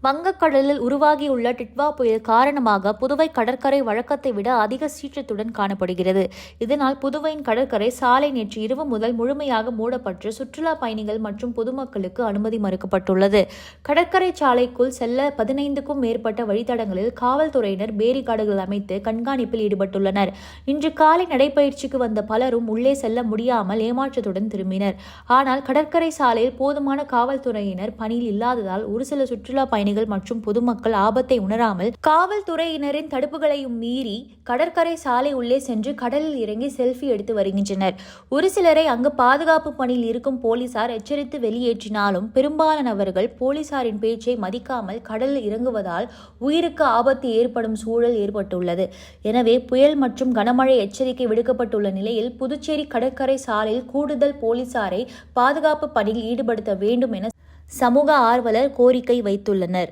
வங்கக்கடலில் உருவாகியுள்ள டிட்வா புயல் காரணமாக புதுவை கடற்கரை வழக்கத்தை விட அதிக சீற்றத்துடன் காணப்படுகிறது. இதனால் புதுவையின் கடற்கரை சாலை நேற்று இரவு முதல் முழுமையாக மூடப்பட்டு சுற்றுலா பயணிகள் மற்றும் பொதுமக்களுக்கு அனுமதி மறுக்கப்பட்டுள்ளது. கடற்கரை சாலைக்குள் செல்ல 15க்கும் மேற்பட்ட வழித்தடங்களில் காவல்துறையினர் பேரிகார்டுகள் அமைத்து கண்காணிப்பில் ஈடுபட்டுள்ளனர். இன்று காலை நடைபயிற்சிக்கு வந்த பலரும் உள்ளே செல்ல முடியாமல் ஏமாற்றத்துடன் திரும்பினர். ஆனால் கடற்கரை சாலையில் போதுமான காவல்துறையினர் பணியில் இல்லாததால் ஒரு சில சுற்றுலா பயணிகள் மற்றும் பொதுமக்கள் ஆபத்தை உணராமல் காவல்துறையினரின் தடுப்புகளையும் மீறி கடற்கரை சாலை உள்ளே சென்று கடலில் இறங்கி செல்ஃபி எடுத்து வருகின்றனர். ஒரு சிலரை அங்கு பாதுகாப்பு பணியில் இருக்கும் போலீசார் எச்சரித்து வெளியேற்றினாலும் பெரும்பாலானவர்கள் போலீசாரின் பேச்சை மதிக்காமல் கடலில் இறங்குவதால் உயிருக்கு ஆபத்து ஏற்படும் சூழல் ஏற்பட்டுள்ளது. எனவே புயல் மற்றும் கனமழை எச்சரிக்கை விடுக்கப்பட்டுள்ள நிலையில் புதுச்சேரி கடற்கரை சாலையில் கூடுதல் போலீசாரை பாதுகாப்பு பணியில் ஈடுபடுத்த வேண்டும் என சமூக ஆர்வலர் கோரிக்கை வைத்துள்ளனர்.